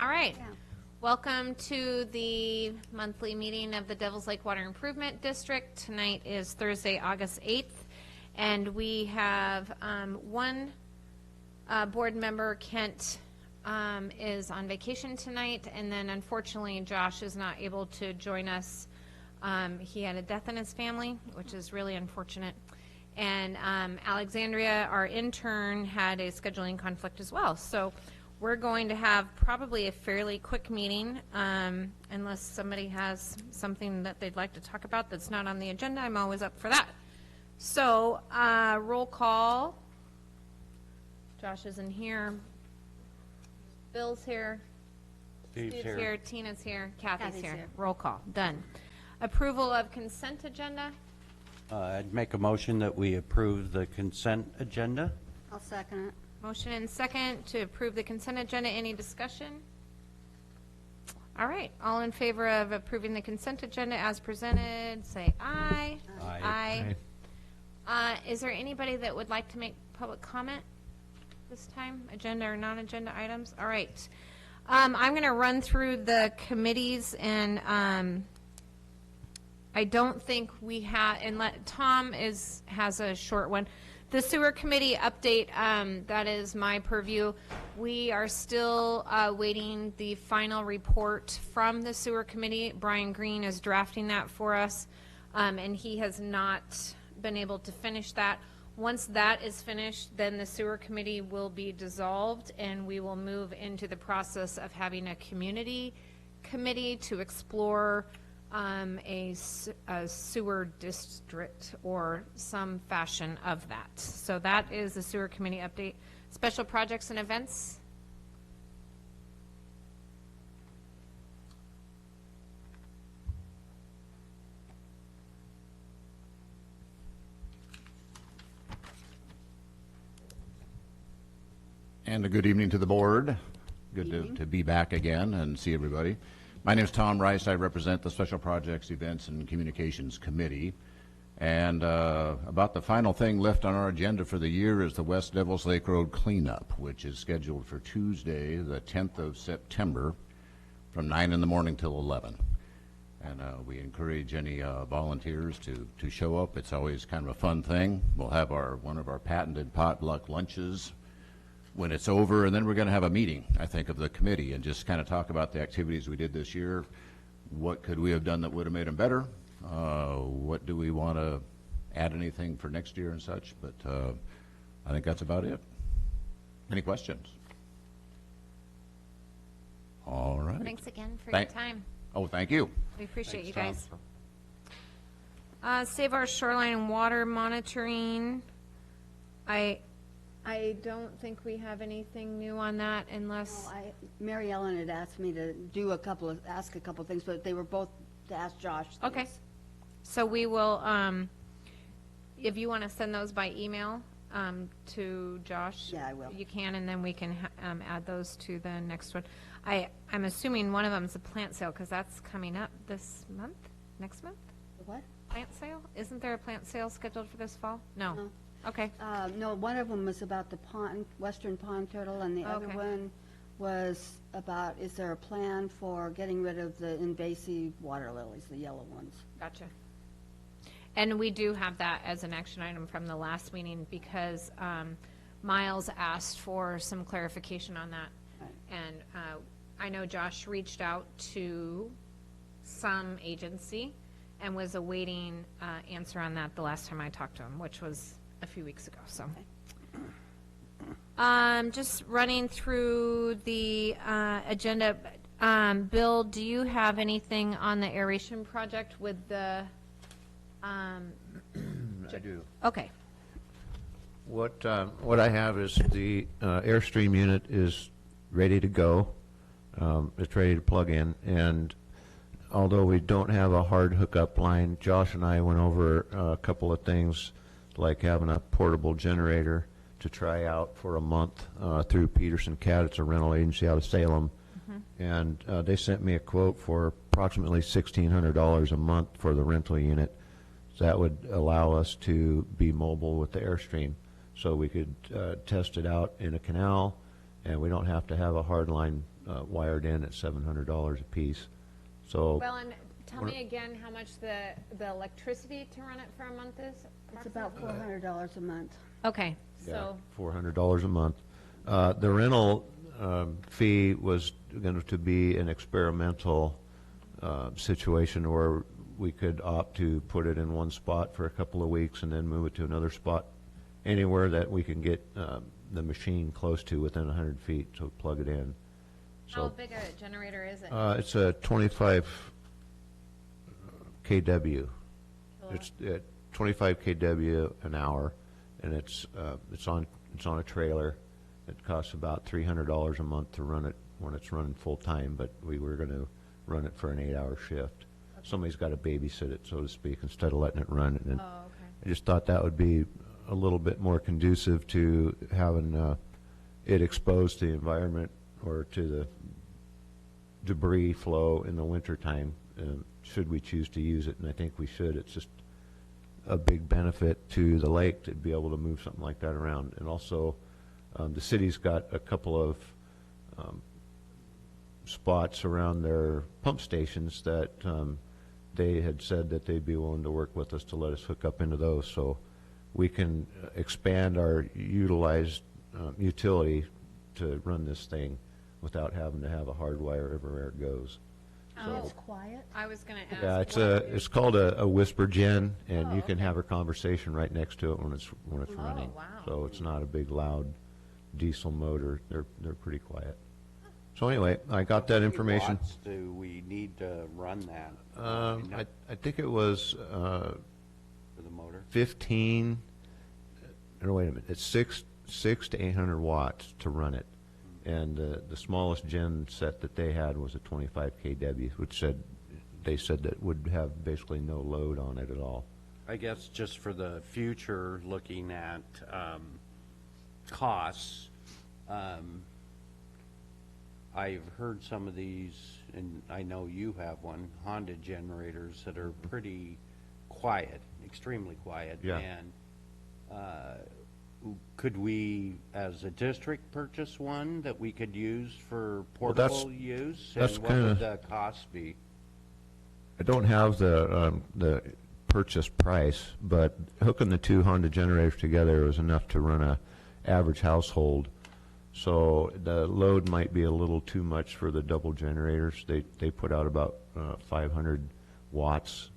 All right. Yeah. Welcome to the monthly meeting of the Devils Lake Water Improvement District. Tonight is Thursday, August 8th, and we have one board member, Kent, is on vacation tonight, and then unfortunately Josh is not able to join us. He had a death in his family, which is really unfortunate. And Alexandria, our intern, had a scheduling conflict as well. So we're going to have probably a fairly quick meeting, unless somebody has something that they'd like to talk about that's not on the agenda. I'm always up for that. So roll call. Josh isn't here. Bill's here. Steve's here. Tina's here. Kathy's here. Roll call. Done. Approval of consent agenda. I'd make a motion that we approve the consent agenda. I'll second it. Motion and second to approve the consent agenda. Any discussion? All right. All in favor of approving the consent agenda as presented, say aye. Aye. Aye. Is there anybody that would like to make public comment this time, agenda or non-agenda items? All right. I'm going to run through the committees, and I don't think we have, and Tom has a short one. The sewer committee update, that is my purview. We are still waiting the final report from the sewer committee. Brian Green is drafting that for us, and he has not been able to finish that. Once that is finished, then the sewer committee will be dissolved, and we will move into the process of having a community committee to explore a sewer district or some fashion of that. So that is the sewer committee update. Special projects and events. And a good evening to the board. Good to be back again and see everybody. My name is Tom Rice. I represent the Special Projects, Events, and Communications Committee. And about the final thing left on our agenda for the year is the West Devils Lake Road cleanup, which is scheduled for Tuesday, the 10th of September, from 9 in the morning till 11. And we encourage any volunteers to show up. It's always kind of a fun thing. We'll have one of our patented potluck lunches when it's over, and then we're going to have a meeting, I think, of the committee and just kind of talk about the activities we did this year. What could we have done that would have made them better? What do we want to add anything for next year and such? But I think that's about it. Any questions? All right. Thanks again for your time. Oh, thank you. We appreciate you guys. Save Our Shoreline Water Monitoring. I don't think we have anything new on that unless... No, Mary Ellen had asked me to do ask a couple of things, but they were both to ask Josh. Okay. So we will, if you want to send those by email to Josh. Yeah, I will. You can, and then we can add those to the next one. I'm assuming one of them is a plant sale because that's coming up this month, next month? What? Plant sale? Isn't there a plant sale scheduled for this fall? No. No. Okay. No, one of them was about the western pond turtle, and the other one was about, is there a plan for getting rid of the invasive water lilies, the yellow ones? Gotcha. And we do have that as an action item from the last meeting because Miles asked for some clarification on that. Right. And I know Josh reached out to some agency and was awaiting answer on that the last time I talked to him, which was a few weeks ago. So just running through the agenda. Bill, do you have anything on the aeration project with the I do. Okay. What I have is the Airstream unit is ready to go. It's ready to plug in, and although we don't have a hard hookup line, Josh and I went over a couple of things like having a portable generator to try out for a month through Peterson Cat. It's a rental agency out of Salem. And they sent me a quote for approximately $1,600 a month for the rental unit. So that would allow us to be mobile with the Airstream. So we could test it out in a canal, and we don't have to have a hard line wired in at $700 a piece. So Well, and tell me again how much the electricity to run it for a month is? It's about $400 a month. Okay, yeah, so, $400 a month. The rental fee was going to be an experimental situation where we could opt to put it in one spot for a couple of weeks and then move it to another spot, anywhere that we can get the machine close to within 100 feet to plug it in. how So big a generator is it? it's a 25 kW. It's at 25 kW an hour, and it's on a trailer. It costs about $300 a month to run it when it's running full time, but we were going to run it for an 8-hour shift. Somebody's got to babysit it, so to speak, instead of letting it run. And Oh, okay. I just thought that would be a little bit more conducive to having it exposed to the environment or to the debris flow in the wintertime, should we choose to use it, and I think we should. It's just a big benefit to the lake to be able to move something like that around. And also, the city's got a couple of spots around their pump stations that they had said that they'd be willing to work with us to let us hook up into those, so we can expand our utilized utility to run this thing without having to have a hard wire everywhere it goes. Oh, It's quiet. I was going to ask. Yeah, it's called a whisper gen, and Oh, you can okay. have a conversation right next to it when it's running. wow. So it's not a big loud diesel motor. They're pretty quiet. So anyway, I got that information. Watts do we need to run that? I think it was For the motor? 15. No, wait a minute. It's 6 to 800 watts to run it, and the smallest gen set that they had was a 25 kW, which they said that would have basically no load on it at all. I guess just for the future, looking at costs, I've heard some of these, and I know you have one, Honda generators that are pretty quiet, extremely quiet. Yeah. And could we, as a district, purchase one that we could use for that's- portable use? that's And what would kinda- the cost be? I don't have the purchase price, but hooking the two Honda generators together was enough to run a average household. So the load might be a little too much for the double generators. They put out about 500 watts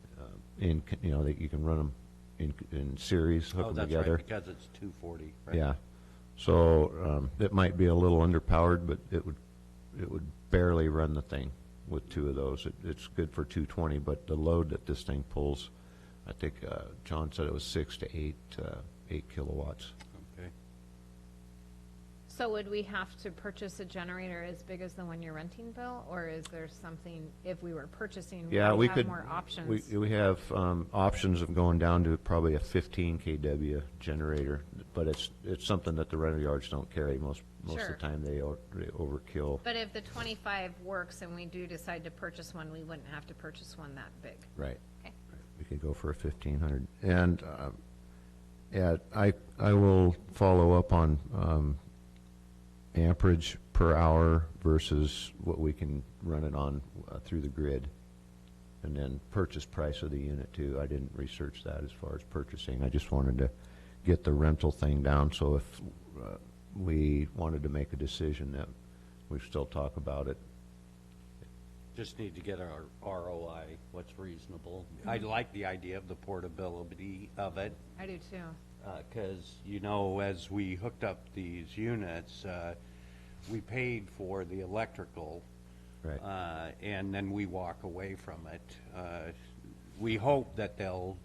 that you can run them in series, hook Oh, them that's together. right, because it's 240, right? Yeah. So it might be a little underpowered, but it would barely run the thing with two of those. It's good for 220, but the load that this thing pulls, I think John said it was 6 to 8 kilowatts. Okay. So would we have to purchase a generator as big as the one you're renting, Bill? Or is there something, if we were purchasing, Yeah, would we have could. more options? We have options of going down to probably a 15 kW generator, but it's something that the rental yards don't carry most of Sure. the time. They overkill. But if the 25 works and we do decide to purchase one, we wouldn't have to purchase one that big. Right. Okay. We could go for a 1,500. And yeah, I will follow up on amperage per hour versus what we can run it on through the grid. And then purchase price of the unit too. I didn't research that as far as purchasing. I just wanted to get the rental thing down, so if we wanted to make a decision that we still talk about it. Just need to get our ROI, what's reasonable. I like the idea of the portability of it, I do too. because, as we hooked up these units, we paid for the electrical, Right. and then we walk away from it. We hope that they'll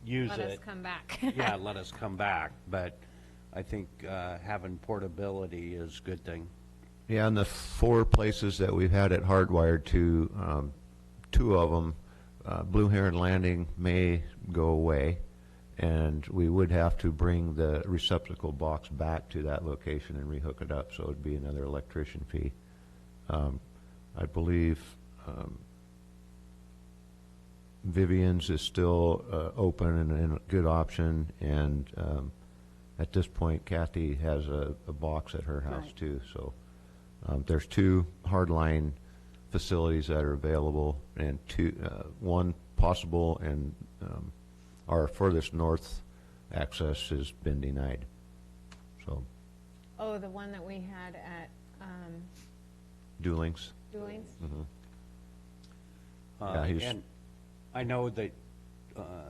use Let it. us come back. Yeah, let us come back, but I think having portability is a good thing. Yeah, and the 4 places that we've had it hardwired to, 2 of them, Blue Heron Landing may go away, and we would have to bring the receptacle box back to that location and rehook it up, so it'd be another electrician fee. I believe Vivian's is still open and a good option, and at this point, Kathy has a box at her house Right. too, so There's 2 hardline facilities that are available, and one possible, and our furthest north access has been denied. So, Oh, the one that we had at Doolings. Doolings? Yeah, he's- And I know that,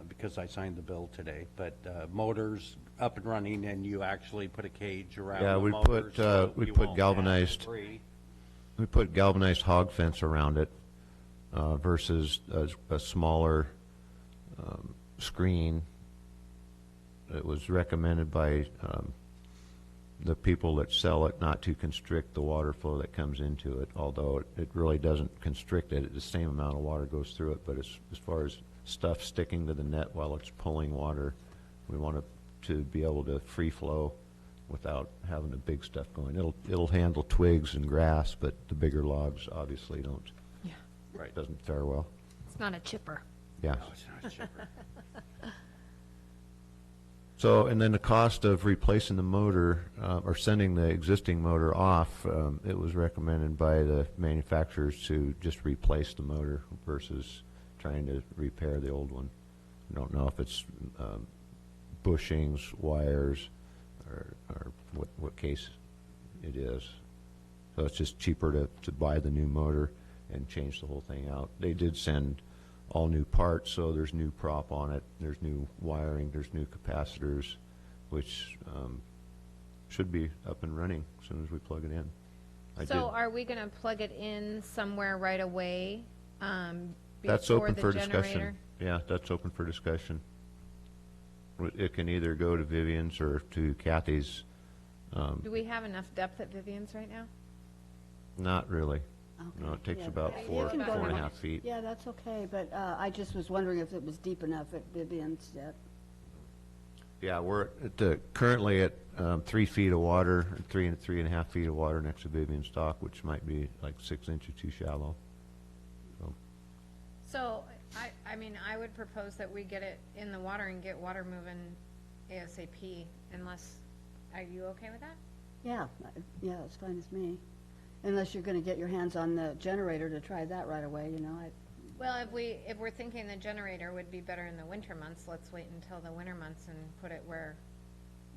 because I signed the bill today, but motors up and running, and you actually put a cage around Yeah, the we motors, put, so we you put won't galvanized- have debris. We put galvanized hog fence around it versus a smaller screen. It was recommended by the people that sell it not to constrict the water flow that comes into it, although it really doesn't constrict it. The same amount of water goes through it, but as far as stuff sticking to the net while it's pulling water, we want it to be able to free flow without having the big stuff going. It'll handle twigs and grass, but the bigger logs obviously don't. Yeah. Right. Doesn't fare well. It's not a chipper. Yeah. No, it's not cheaper. So, and then the cost of replacing the motor, or sending the existing motor off, it was recommended by the manufacturers to just replace the motor versus trying to repair the old one. I don't know if it's bushings, wires, or what case it is. So it's just cheaper to buy the new motor and change the whole thing out. They did send all new parts, so there's new prop on it, there's new wiring, there's new capacitors, which should be up and running as soon as we plug it in. So are we going to plug it in somewhere right away? That's before open the for generator? discussion. Yeah, that's open for discussion. It can either go to Vivian's or to Kathy's. Do we have enough depth at Vivian's right now? Not really. Okay. No, it takes Yeah, about but four you can go and a to- half feet. Yeah, that's okay, but I just was wondering if it was deep enough at Vivian's yet. Yeah, we're currently at 3 feet of water, 3.5 feet of water next to Vivian's dock, which might be like 6 inches too shallow. So, I mean, I would propose that we get it in the water and get water moving ASAP unless, are you okay with that? Yeah, yeah, it's fine with me. Unless you're gonna get your hands on the generator to try that right away, you know, Well, if we're thinking the generator would be better in the winter months, let's wait until the winter months and put it where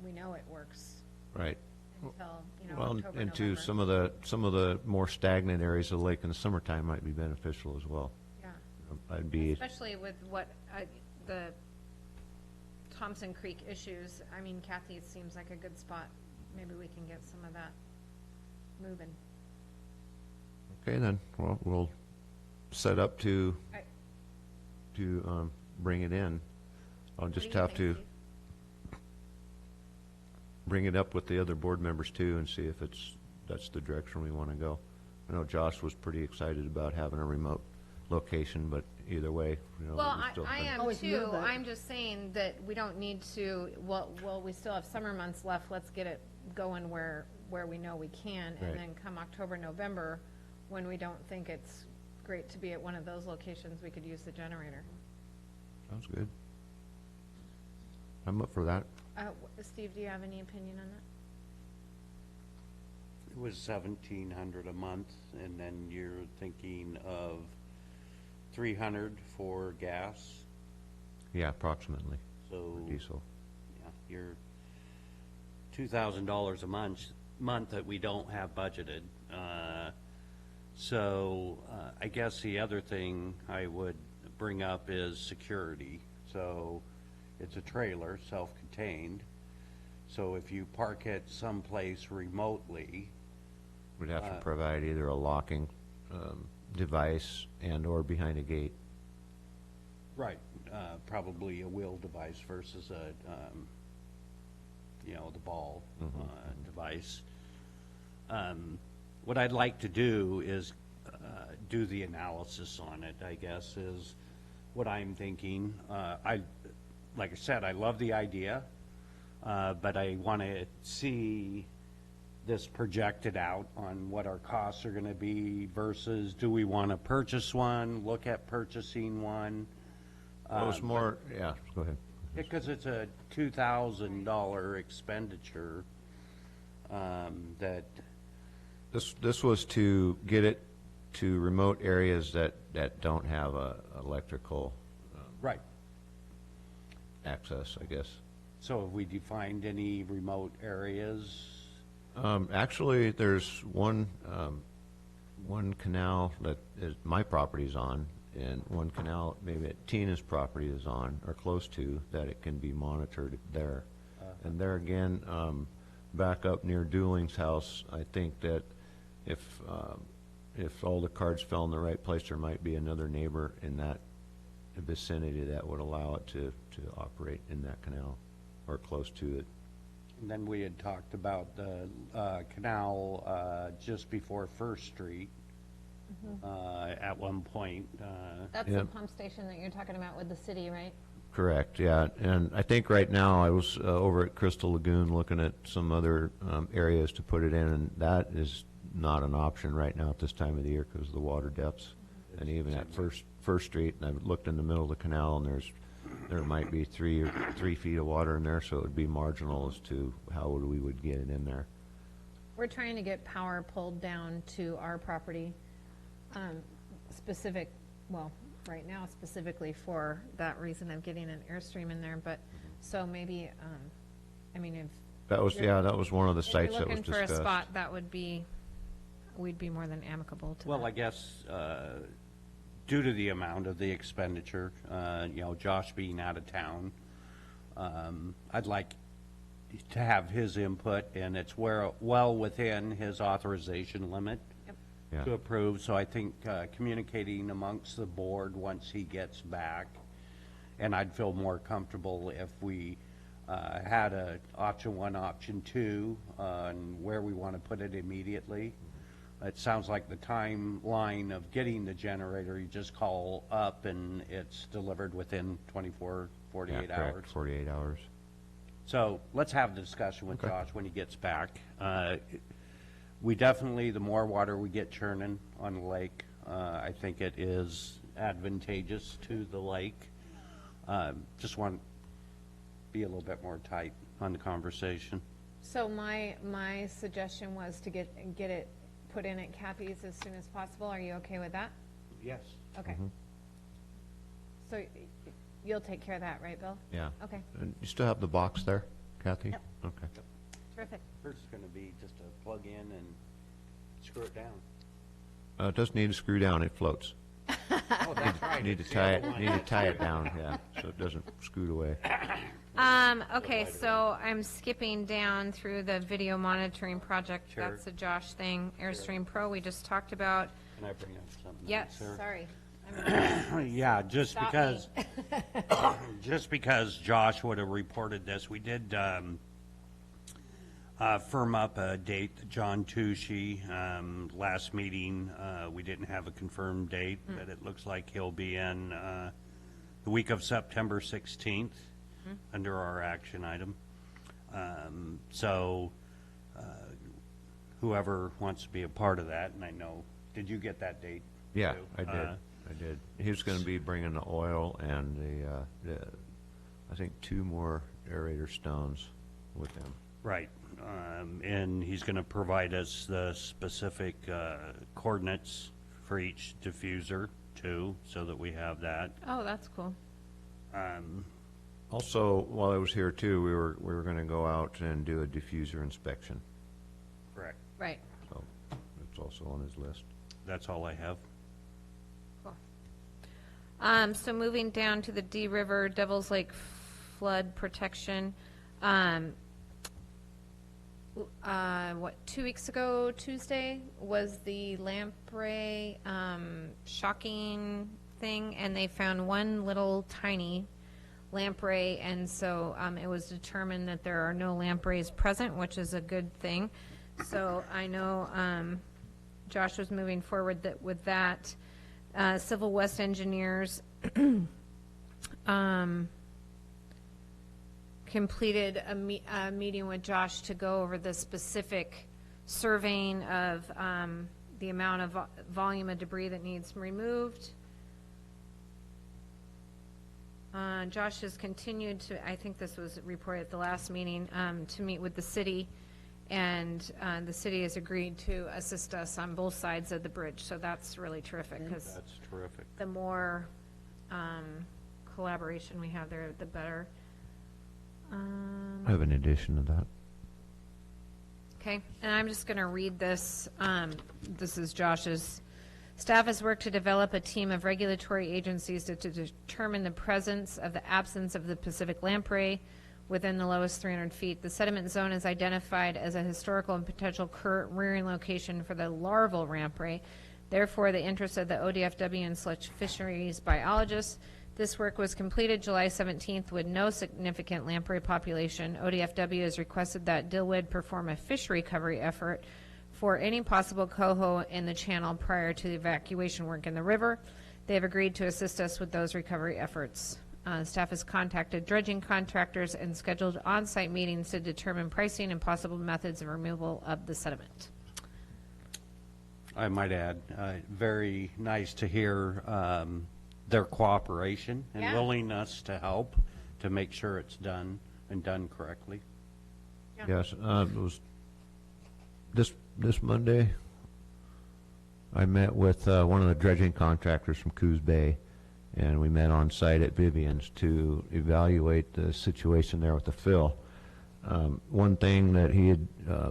we know it works Right. until, Well, October, and to November. some of the more stagnant areas of the lake in the summertime might be beneficial as well. Yeah. I'd be, Especially with what, the Thompson Creek issues. I mean, Kathy, it seems like a good spot. Maybe we can get some of that moving. okay then, well, we'll set up to I- bring it in. I'll What just do you have think, to Steve? bring it up with the other board members too and see if that's the direction we want to go. I know Josh was pretty excited about having a remote location, but either way, Well, we still I can- am Always too. move it. I'm just saying that we don't need to, well, we still have summer months left. Let's get it going where we know we can. Right. And then come October, November, when we don't think it's great to be at one of those locations, we could use the generator. Sounds good. I'm up for that. Steve, do you have any opinion on that? It was 1,700 a month, and then you're thinking of 300 for gas, Yeah, approximately, so, for diesel. yeah, you're $2,000 a month that we don't have budgeted. I guess the other thing I would bring up is security. So it's a trailer, self-contained. So if you park it someplace remotely, We'd have to provide either a locking device and/or behind a gate. right, probably a wheel device versus the ball device. What I'd like to do is do the analysis on it, I guess, is what I'm thinking. Like I said, I love the idea, but I want to see this projected out on what our costs are going to be versus do we want to purchase one, look at purchasing one? Well, it was more, yeah, go ahead. Because it's a $2,000 expenditure that, This was to get it to remote areas that don't have electrical Right. access, I guess. So have we defined any remote areas? Actually, there's one canal that my property's on, and one canal maybe that Tina's property is on, or close to, that it can be monitored there. And there again, back up near Dooling's house, I think that if all the cards fell in the right place, there might be another neighbor in that vicinity that would allow it to operate in that canal, or close to it. And then we had talked about the canal just before First Street at one point. That's Yeah. the pump station that you're talking about with the city, right? Correct, yeah. And I think right now, I was over at Crystal Lagoon looking at some other areas to put it in, and that is not an option right now at this time of the year because of the water depths. And even at First Street, and I've looked in the middle of the canal, and there might be 3 feet of water in there, so it would be marginal as to how we would get it in there. We're trying to get power pulled down to our property, right now specifically for that reason of getting an Airstream in there, but, so maybe, if. That was, yeah, that was one of the sites that was If you're looking for a discussed. spot, that would be, we'd be more than amicable to that. Well, I guess due to the amount of the expenditure, Josh being out of town, I'd like to have his input, and it's well within his authorization limit Yeah. to approve. So I think communicating amongst the board once he gets back, and I'd feel more comfortable if we had a option 1, option 2, on where we want to put it immediately. It sounds like the timeline of getting the generator, you just call up and it's delivered within 24, 48 Yeah, correct, hours. 48 hours. So let's have the discussion with Okay. Josh when he gets back. We definitely, the more water we get churning on the lake, I think it is advantageous to the lake. Just want to be a little bit more tight on the conversation. So my suggestion was to get it put in at Kathy's as soon as possible. Are you okay with that? Yes. Okay. So you'll take care of that, right, Bill? Yeah. Okay, And you still have the box there, Kathy? Yep. Okay. terrific. First, it's going to be just a plug in and screw it down. It doesn't need to screw down, it floats. Oh, that's right. Need to tie it down, yeah, so it doesn't scoot away. Okay, so I'm skipping down through the video monitoring project. Sure. That's a Josh thing. Airstream Pro, we just talked about. Can I bring up something? Yes, Sarah? sorry. Yeah, just Stop because, me. just because Josh would have reported this, we did firm up a date, John Tucci, last meeting, we didn't have a confirmed date, but it looks like he'll be in the week of September 16th, under our action item. So whoever wants to be a part of that, and I know, did you get that date? Yeah, too? I did. He was gonna be bringing the oil and I think 2 more aerator stones with him. Right, and he's going to provide us the specific coordinates for each diffuser, too, so that we have that. Oh, that's cool. Also, while I was here too, we were gonna go out and do a diffuser inspection, Correct. Right. so it's also on his list. That's all I have. Cool. So moving down to the D River Devil's Lake flood protection. 2 weeks ago, Tuesday, was the lamprey shocking thing, and they found one little tiny lamprey, and so it was determined that there are no lampreys present, which is a good thing. So I know Josh was moving forward with that. Civil West Engineers completed a meeting with Josh to go over the specific surveying of the amount of volume of debris that needs removed. Josh has continued to, I think this was reported at the last meeting, to meet with the city And the city has agreed to assist us on both sides of the bridge, so that's really terrific, because That's terrific. the more collaboration we have there, the better. I have an addition to that. Okay, and I'm just going to read this. This is Josh's. Staff has worked to develop a team of regulatory agencies to determine the presence of the absence of the Pacific lamprey within the lowest 300 feet. The sediment zone is identified as a historical and potential current rearing location for the larval lamprey. Therefore, the interest of the ODFW and such fisheries biologists. This work was completed July 17th with no significant lamprey population. ODFW has requested that DLWID perform a fish recovery effort for any possible coho in the channel prior to the evacuation work in the river. They have agreed to assist us with those recovery efforts. Staff has contacted dredging contractors and scheduled on-site meetings to determine pricing and possible methods of removal of the sediment. I might add, very nice to hear their cooperation and Yeah. willingness to help to make sure it's done and done correctly. Yeah. Yes, it was this Monday. I met with one of the dredging contractors from Coos Bay, and we met on site at Vivian's to evaluate the situation there with the fill. One thing that he had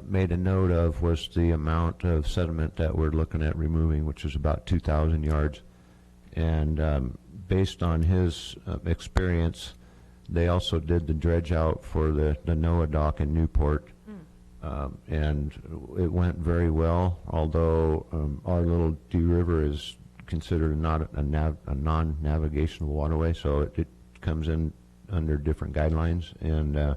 made a note of was the amount of sediment that we're looking at removing, which is about 2,000 yards. And based on his experience, they also did the dredge out for the NOAA dock in Newport. And it went very well, although our little Dee River is considered not a non-navigational waterway, so it comes in under different guidelines. And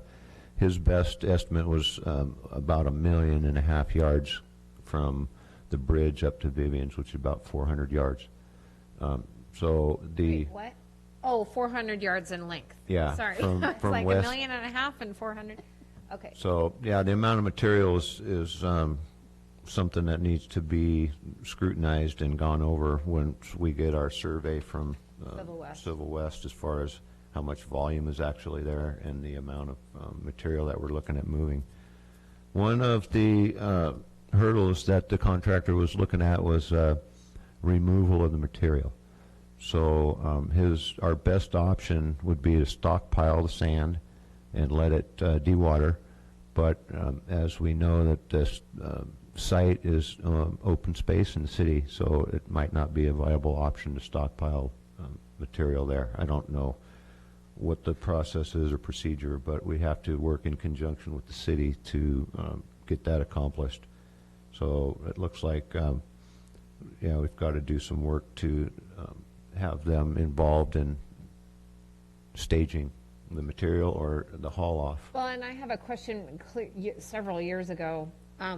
his best estimate was about 1.5 million yards from the bridge up to Vivian's, which is about 400 yards. So the Wait, what? Oh, 400 yards in length. Yeah, Sorry. from- It's from like west- 1.5 million and 400. Okay. So, yeah, the amount of material is something that needs to be scrutinized and gone over once we get our survey from Civil West as far as how much volume is actually there and the amount of material that we're looking at moving. One of the hurdles that the contractor was looking at was removal of the material. So our best option would be to stockpile the sand and let it dewater. But as we know that this site is open space in the city, so it might not be a viable option to stockpile material there. I don't know what the process is or procedure, but we have to work in conjunction with the city to get that accomplished. So it looks like we've got to do some work to have them involved in staging the material or the haul off. Well, and I have a question. Several years ago,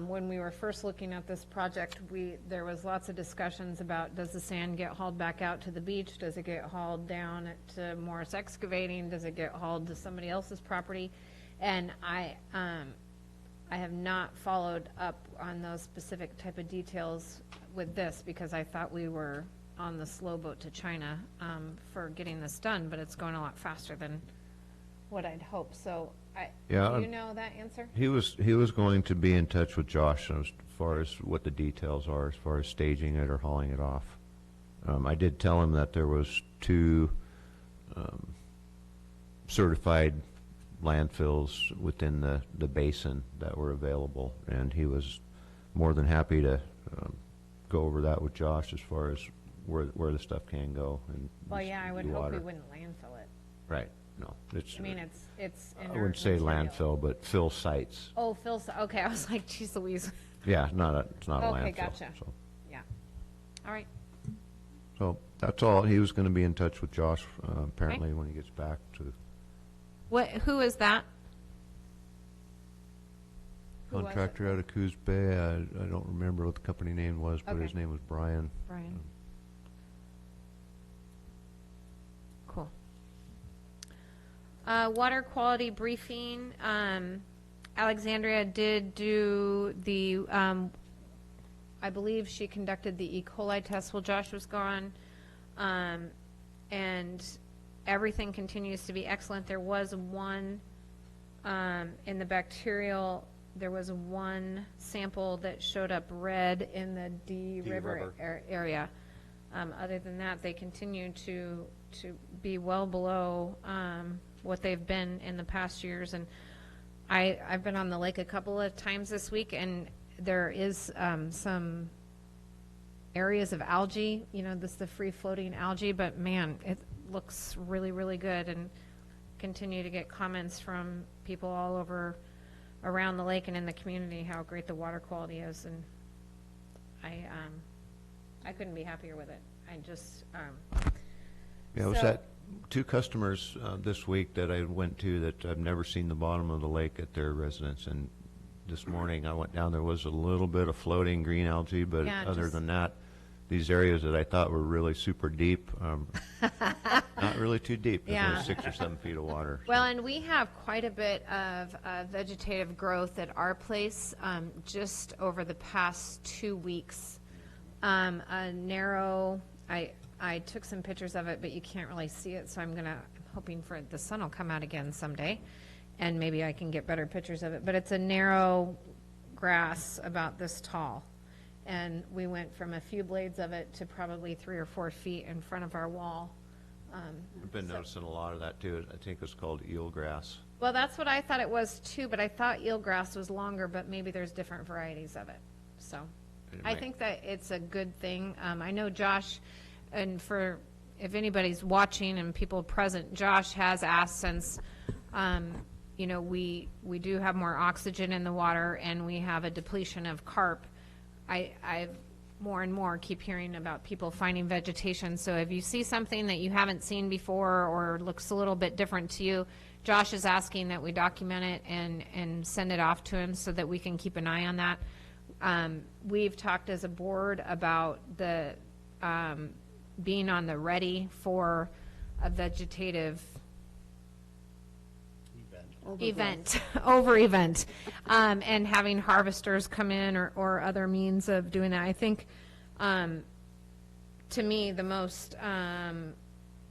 when we were first looking at this project, there was lots of discussions about, does the sand get hauled back out to the beach? Does it get hauled down to Morris Excavating? Does it get hauled to somebody else's property? And I have not followed up on those specific type of details with this because I thought we were on the slow boat to China for getting this done, but it's going a lot faster than what I'd hoped. So, do you know that answer? He was going to be in touch with Josh as far as what the details are, as far as staging it or hauling it off. I did tell him that there was 2 certified landfills within the basin that were available, and he was more than happy to go over that with Josh as far as where the stuff can go. And Well, yeah, I would hope water. we wouldn't landfill it. Right. No, it's. I mean, it's I inert wouldn't say material. landfill, but fill sites. Oh, okay, I was like, geez Louise. Yeah, it's not a landfill. Okay, gotcha. So. Yeah. All right. So that's all. He was going to be in touch with Josh apparently when he gets back to Who is that? Who was it? contractor out of Coos Bay. I don't remember what the company name was, but his Okay. name was Brian. Brian. Cool. Water quality briefing. Alexandria did do the, I believe she conducted the E. coli test while Josh was gone. And everything continues to be excellent. There was one in the bacterial there was one sample that showed up red in the D River area. Other than that, they continue to be well below what they've been in the past years. And I've been on the lake a couple of times this week, and there is some areas of algae, the free-floating algae, but man, it looks really, really good, and continue to get comments from people all over around the lake and in the community how great the water quality is, and I couldn't be happier with it. I just Yeah, I was So- at two customers this week that I went to that I've never seen the bottom of the lake at their residence, and this morning I went down, there was a little bit of floating green algae, but Yeah, other just- than that, these areas that I thought were really super deep, not really too deep. There's Yeah. only 6 or 7 feet of water. Well, and we have quite a bit of vegetative growth at our place just over the past 2 weeks. A narrow, I took some pictures of it, but you can't really see it, so I'm hoping for the sun will come out again someday, and maybe I can get better pictures of it. But it's a narrow grass about this tall. And we went from a few blades of it to probably 3 or 4 feet in front of our wall. I've been noticing a lot of that too. I think it's called eelgrass. Well, that's what I thought it was too, but I thought eelgrass was longer, but maybe there's different varieties of it. So I think that it's a good thing. I know Josh, and if anybody's watching and people present, Josh has asked since, we do have more oxygen in the water and we have a depletion of carp. I've more and more keep hearing about people finding vegetation. So if you see something that you haven't seen before or looks a little bit different to you, Josh is asking that we document it and send it off to him so that we can keep an eye on that. We've talked as a board about the being on the ready for a vegetative event, and having harvesters come in or other means of doing that. I think, to me, the most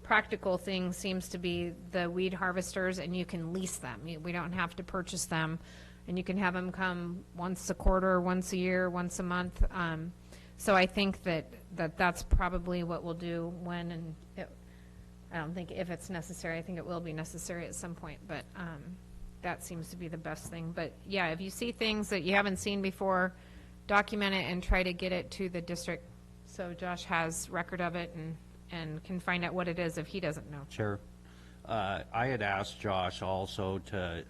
practical thing seems to be the weed harvesters, and you can lease them. We don't have to purchase them, and you can have them come once a quarter, once a year, once a month. So I think that's probably what we'll do when, I don't think if it's necessary. I think it will be necessary at some point, but that seems to be the best thing. But yeah, if you see things that you haven't seen before, document it and try to get it to the district so Josh has record of it and can find out what it is if he doesn't know. Sure. I had asked Josh also to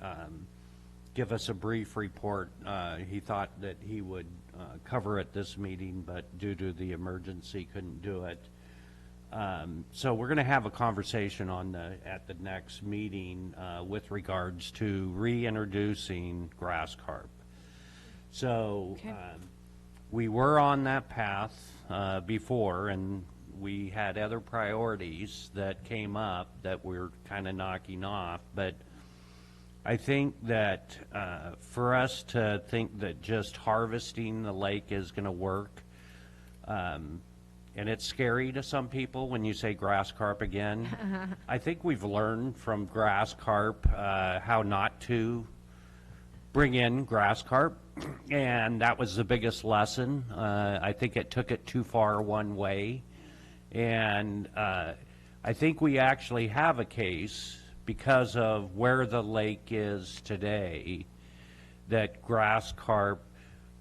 give us a brief report. He thought that he would cover it this meeting, but due to the emergency, couldn't do it. So we're going to have a conversation at the next meeting with regards to reintroducing grass carp. So Okay. We were on that path before, and we had other priorities that came up that we're kind of knocking off. But I think that for us to think that just harvesting the lake is going to work, and it's scary to some people when you say grass carp again. I think we've learned from grass carp how not to bring in grass carp, and that was the biggest lesson. I think it took it too far one way, and I think we actually have a case because of where the lake is today that grass carp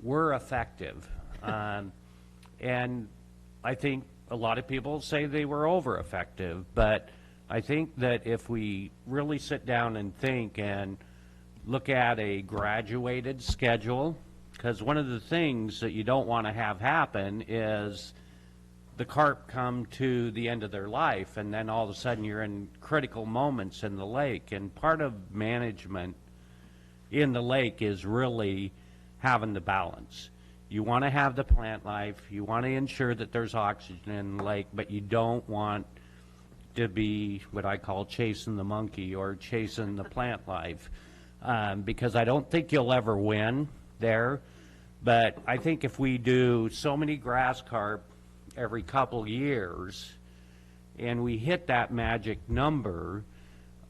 were effective. And I think a lot of people say they were over effective, but I think that if we really sit down and think and look at a graduated schedule, because one of the things that you don't want to have happen is the carp come to the end of their life and then all of a sudden you're in critical moments in the lake. And part of management in the lake is really having the balance. You want to have the plant life, you want to ensure that there's oxygen in the lake, but you don't want to be what I call chasing the monkey or chasing the plant life, because I don't think you'll ever win there. But I think if we do so many grass carp every couple years and we hit that magic number,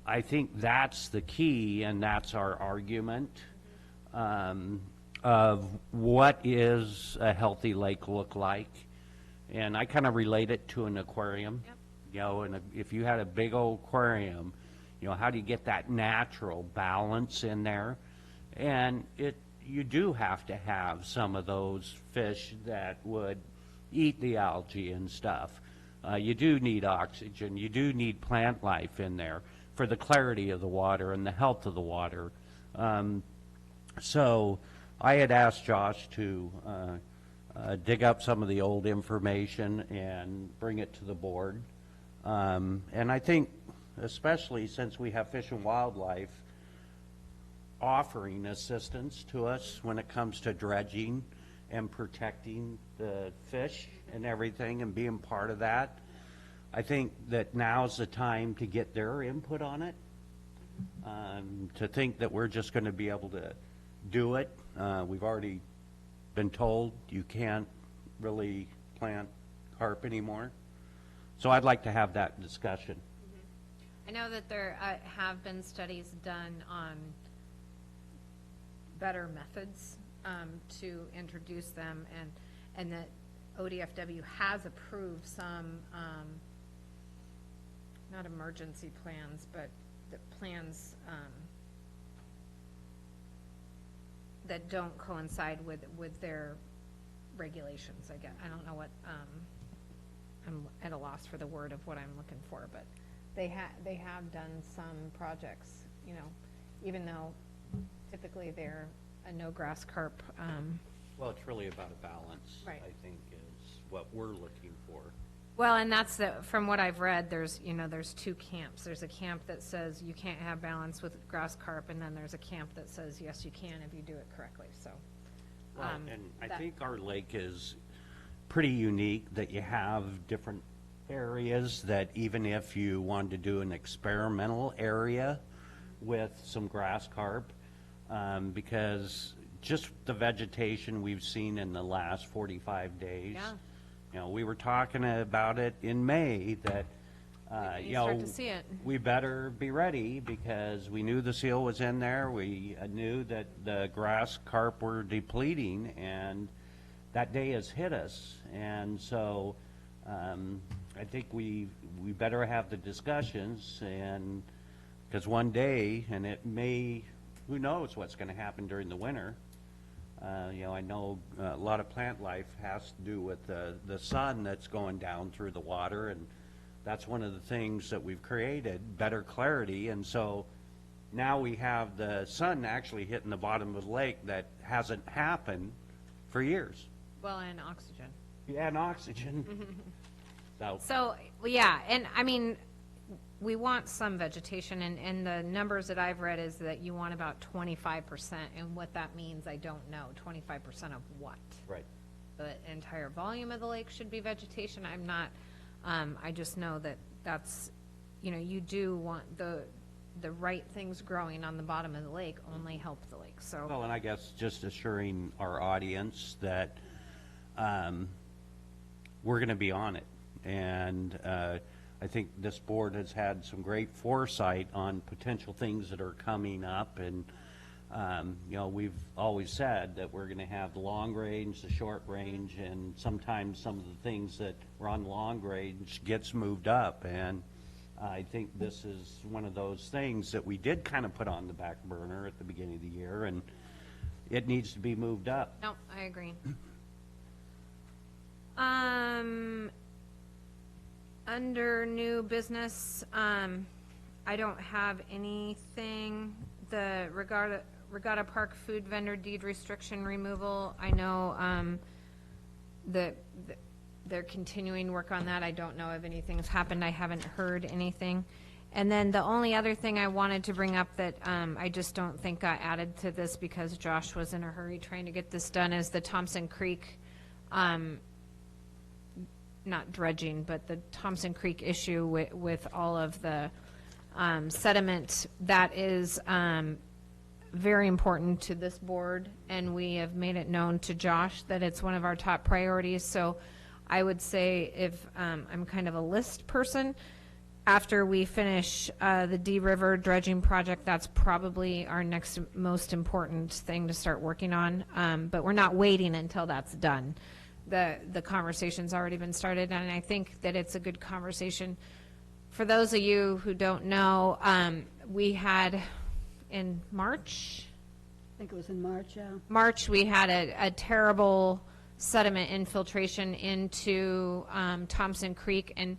I think that's the key, and that's our argument. of what is a healthy lake look like. And I kind of relate it to an aquarium. Yep. You know, and if you had a big old aquarium, you know, how do you get that natural balance in there? And you do have to have some of those fish that would eat the algae and stuff. You do need oxygen. You do need plant life in there for the clarity of the water and the health of the water. So I had asked Josh to dig up some of the old information and bring it to the board. And I think, especially since we have Fish and Wildlife offering assistance to us when it comes to dredging and protecting the fish and everything and being part of that, I think that now's the time to get their input on it. To think that we're just going to be able to do it. We've already been told you can't really plant carp anymore. So I'd like to have that discussion. I know that there have been studies done on better methods to introduce them, and that ODFW has approved some, not emergency plans, but the plans that don't coincide with their regulations. I don't know what, I'm at a loss for the word of what I'm looking for, but they have done some projects, you know, even though typically they're a no grass carp. Well, it's really about a balance, Right. I think, is what we're looking for. Well, and that's from what I've read, there's two camps. There's a camp that says you can't have balance with grass carp, and then there's a camp that says, yes, you can if you do it correctly, so. Well, and I think our lake is pretty unique that you have different areas that even if you wanted to do an experimental area with some grass carp, because just the vegetation we've seen in the last 45 days. Yeah. You know, we were talking about it in May that, You start to see it. we better be ready because we knew the seal was in there. We knew that the grass carp were depleting, and that day has hit us. And so I think we better have the discussions, and because one day, and it may, who knows what's going to happen during the winter. You know, I know a lot of plant life has to do with the sun that's going down through the water, and that's one of the things that we've created, better clarity. And so now we have the sun actually hitting the bottom of the lake that hasn't happened for years. Well, and oxygen. Yeah, and oxygen. So, yeah, and I mean, we want some vegetation, and the numbers that I've read is that you want about 25%, and what that means, I don't know. 25% of what? Right. The entire volume of the lake should be vegetation. I'm not, I just know that that's, you know, you do want the right things growing on the bottom of the lake only help the lake, so. Well, and I guess just assuring our audience that we're going to be on it. And I think this board has had some great foresight on potential things that are coming up. And, you know, we've always said that we're going to have the long range, the short range, and sometimes some of the things that were on long range gets moved up. And I think this is one of those things that we did kind of put on the back burner at the beginning of the year, and it needs to be moved up. No, I agree. Under new business, I don't have anything. The Regatta Park food vendor deed restriction removal, I know that they're continuing work on that. I don't know if anything's happened. I haven't heard anything. And then the only other thing I wanted to bring up that I just don't think got added to this because Josh was in a hurry trying to get this done is the Thompson Creek, not dredging, but the Thompson Creek issue with all of the sediment. That is very important to this board, and we have made it known to Josh that it's one of our top priorities. So I would say if I'm kind of a list person, after we finish the D River dredging project, that's probably our next most important thing to start working on. But we're not waiting until that's done. The conversation's already been started, and I think that it's a good conversation. For those of you who don't know, we had in March, I think it was in March, yeah. March, we had a terrible sediment infiltration into Thompson Creek, and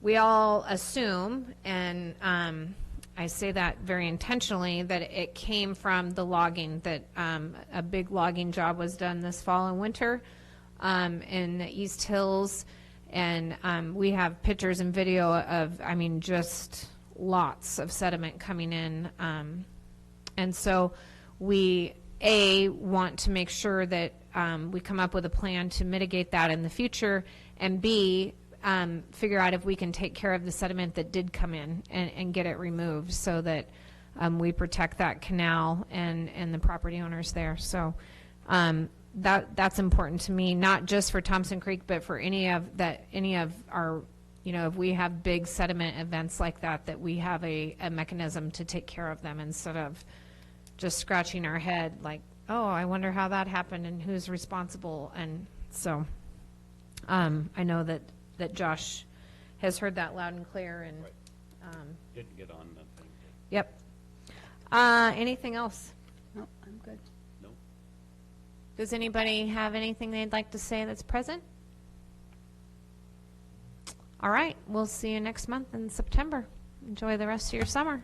we all assume, and I say that very intentionally, that it came from the logging, that a big logging job was done this fall and winter in the East Hills, and we have pictures and video of, I mean, just lots of sediment coming in, and so we, A, want to make sure that we come up with a plan to mitigate that in the future, and B, figure out if we can take care of the sediment that did come in and get it removed so that we protect that canal and the property owners there. So that's important to me, not just for Thompson Creek, but for any of our, you know, if we have big sediment events like that, that we have a mechanism to take care of them instead of just scratching our head like, oh, I wonder how that happened and who's responsible. And so I know that Josh has heard that loud and clear, and Didn't get on the thing. yep. Anything else? No, I'm good. No. Does anybody have anything they'd like to say that's present? All right, we'll see you next month in September. Enjoy the rest of your summer.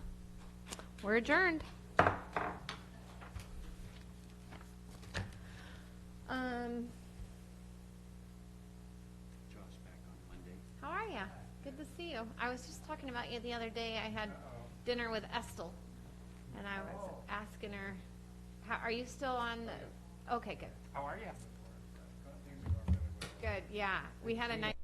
We're adjourned. Josh back on Monday. How are you? Good to see you. I was just talking about you the other day. I had dinner with Estel, and I was asking her, are you still on the, okay, good. How are you? Good, yeah. We had a nice